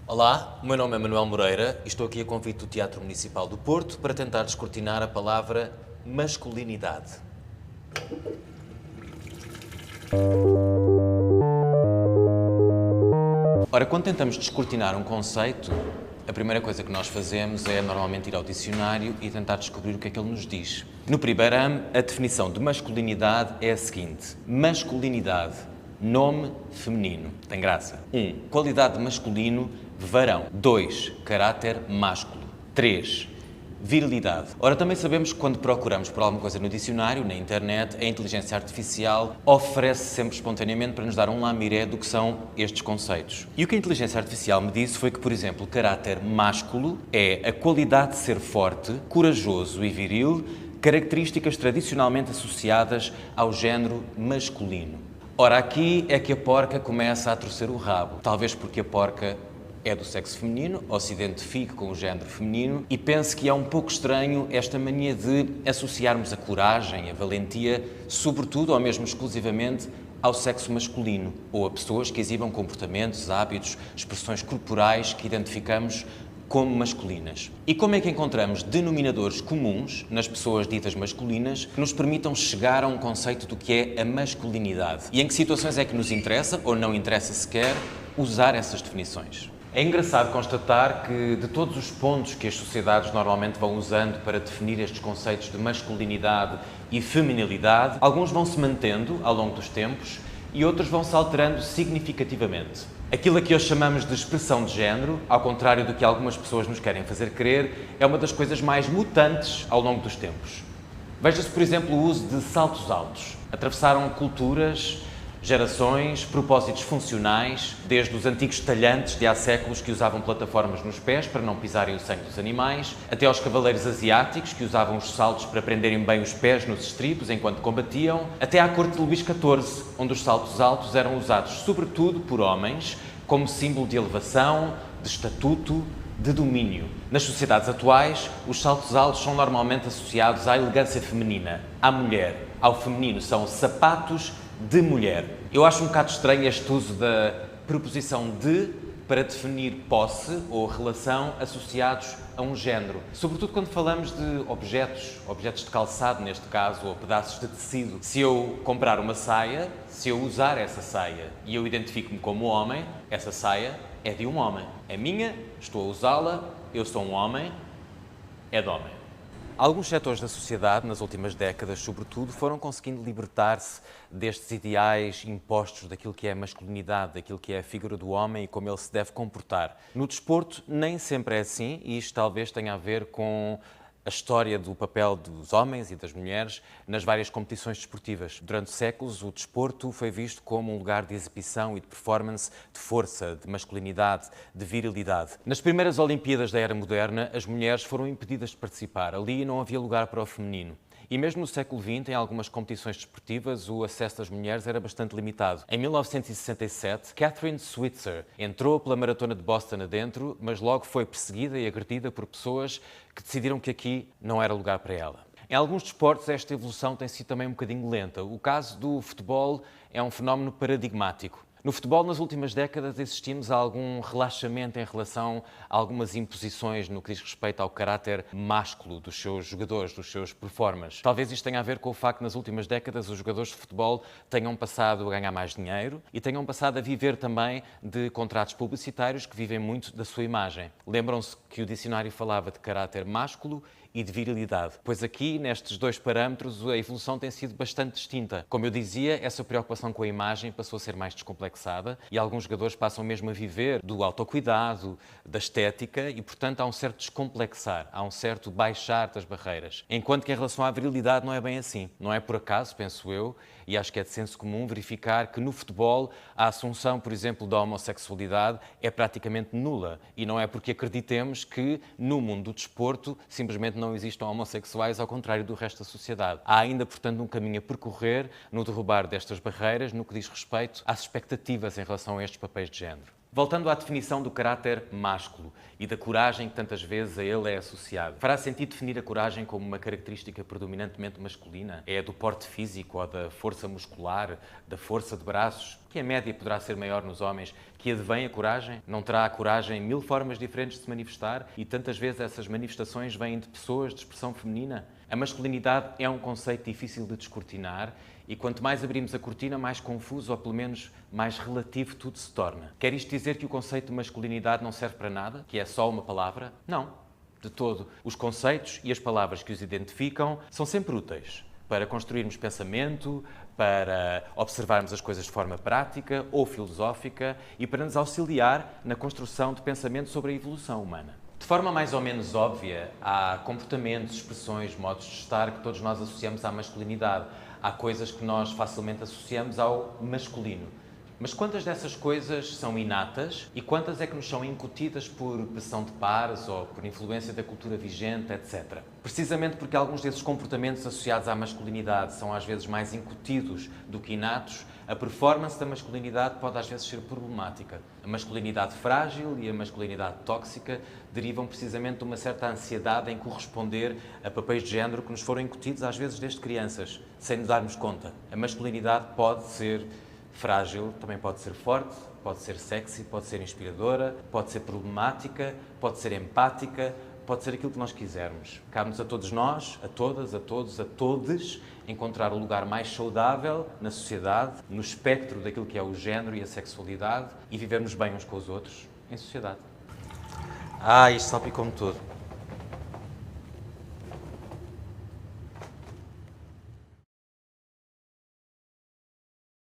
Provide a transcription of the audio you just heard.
Olá, o meu nome é Manuel Moreira e estou aqui a convite do Teatro Municipal do Porto para tentar descortinar a palavra masculinidade. Ora, quando tentamos descortinar um conceito, a primeira coisa que nós fazemos é normalmente ir ao dicionário e tentar descobrir o que é que ele nos diz. No primeiro ano, a definição de masculinidade é a seguinte: masculinidade, nome feminino. Tem graça. 1. Qualidade de masculino, varão. 2. Caráter másculo. 3. Virilidade. Ora, também sabemos que quando procuramos por alguma coisa no dicionário, na internet, a inteligência artificial oferece sempre espontaneamente para nos dar um lamiré do que são estes conceitos. E o que a inteligência artificial me disse foi que, por exemplo, caráter másculo é a qualidade de ser forte, corajoso e viril, características tradicionalmente associadas ao género masculino. Ora, aqui é que a porca começa a torcer o rabo. Talvez porque a porca é do sexo feminino, ou se identifique com o género feminino, e pense que é um pouco estranho esta mania de associarmos a coragem, a valentia, sobretudo ou mesmo exclusivamente, ao sexo masculino, ou a pessoas que exibam comportamentos, hábitos, expressões corporais que identificamos como masculinas. E como é que encontramos denominadores comuns nas pessoas ditas masculinas que nos permitam chegar a um conceito do que é a masculinidade? E em que situações é que nos interessa, ou não interessa sequer, usar essas definições? É engraçado constatar que, de todos os pontos que as sociedades normalmente vão usando para definir estes conceitos de masculinidade e feminilidade, alguns vão se mantendo ao longo dos tempos e outros vão se alterando significativamente. Aquilo a que hoje chamamos de expressão de género, ao contrário do que algumas pessoas nos querem fazer crer, é uma das coisas mais mutantes ao longo dos tempos. Veja-se, por exemplo, o uso de saltos altos. Atravessaram culturas, gerações, propósitos funcionais, desde os antigos talhantes de há séculos que usavam plataformas nos pés para não pisarem o sangue dos animais, até aos cavaleiros asiáticos que usavam os saltos para prenderem bem os pés nos estribos enquanto combatiam, até à corte de Luís XIV, onde os saltos altos eram usados sobretudo por homens como símbolo de elevação, de estatuto, de domínio. Nas sociedades atuais, os saltos altos são normalmente associados à elegância feminina, à mulher. Ao feminino são sapatos de mulher. Eu acho um bocado estranho este uso da preposição de para definir posse ou relação associados a um género. Sobretudo quando falamos de objetos de calçado neste caso, ou pedaços de tecido. Se eu comprar uma saia, se eu usar essa saia e eu identifico-me como homem, essa saia é de um homem. É minha, estou a usá-la, eu sou um homem, é de homem. Alguns setores da sociedade, nas últimas décadas, sobretudo, foram conseguindo libertar-se destes ideais impostos daquilo que é a masculinidade, daquilo que é a figura do homem e como ele se deve comportar. No desporto, nem sempre é assim, e isto talvez tenha a ver com a história do papel dos homens e das mulheres nas várias competições desportivas. Durante séculos, o desporto foi visto como um lugar de exibição e de performance, de força, de masculinidade, de virilidade. Nas primeiras Olimpíadas da Era Moderna, as mulheres foram impedidas de participar. Ali não havia lugar para o feminino. E mesmo no século XX, em algumas competições desportivas, o acesso das mulheres era bastante limitado. Em 1967, Catherine Switzer entrou pela Maratona de Boston adentro, mas logo foi perseguida e agredida por pessoas que decidiram que aqui não era lugar para ela. Em alguns desportos, esta evolução tem sido também um bocadinho lenta. O caso do futebol é um fenómeno paradigmático. No futebol, nas últimas décadas, assistimos a algum relaxamento em relação a algumas imposições no que diz respeito ao caráter másculo dos seus jogadores, dos seus performers. Talvez isto tenha a ver com o facto que nas últimas décadas os jogadores de futebol tenham passado a ganhar mais dinheiro e tenham passado a viver também de contratos publicitários que vivem muito da sua imagem. Lembram-se que o dicionário falava de caráter másculo e de virilidade, pois aqui, nestes dois parâmetros, a evolução tem sido bastante distinta. Como eu dizia, essa preocupação com a imagem passou a ser mais descomplexada e alguns jogadores passam mesmo a viver do autocuidado, da estética e, portanto, há um certo descomplexar, há um certo baixar das barreiras. Enquanto que em relação à virilidade não é bem assim. Não é por acaso, penso eu, e acho que é de senso comum verificar que no futebol a assunção, por exemplo, da homossexualidade é praticamente nula e não é porque acreditemos que no mundo do desporto simplesmente não existam homossexuais ao contrário do resto da sociedade. Há ainda, portanto, um caminho a percorrer no derrubar destas barreiras no que diz respeito às expectativas em relação a estes papéis de género. Voltando à definição do caráter másculo e da coragem que tantas vezes a ele é associado, fará sentido definir a coragem como uma característica predominantemente masculina? É a do porte físico ou da força muscular, da força de braços, que a média poderá ser maior nos homens, que advém a coragem? Não terá a coragem mil formas diferentes de se manifestar e tantas vezes essas manifestações vêm de pessoas de expressão feminina? A masculinidade é um conceito difícil de descortinar e quanto mais abrimos a cortina, mais confuso ou pelo menos mais relativo tudo se torna. Quer isto dizer que o conceito de masculinidade não serve para nada? Que é só uma palavra? Não, de todo. Os conceitos e as palavras que os identificam são sempre úteis para construirmos pensamento, para observarmos as coisas de forma prática ou filosófica e para nos auxiliar na construção de pensamento sobre a evolução humana. De forma mais ou menos óbvia, há comportamentos, expressões, modos de estar que todos nós associamos à masculinidade. Há coisas que nós facilmente associamos ao masculino. Mas quantas dessas coisas são inatas e quantas é que nos são incutidas por pressão de pares ou por influência da cultura vigente, etc. Precisamente porque alguns desses comportamentos associados à masculinidade são às vezes mais incutidos do que inatos, a performance da masculinidade pode às vezes ser problemática. A masculinidade frágil e a masculinidade tóxica derivam precisamente de uma certa ansiedade em corresponder a papéis de género que nos foram incutidos às vezes desde crianças, sem nos darmos conta. A masculinidade pode ser frágil, também pode ser forte, pode ser sexy, pode ser inspiradora, pode ser problemática, pode ser empática, pode ser aquilo que nós quisermos. Cabe-nos a todos nós, a todas, a todos, a todes, encontrar o lugar mais saudável na sociedade, no espectro daquilo que é o género e a sexualidade e vivermos bem uns com os outros em sociedade. Isto salpicou-me tudo.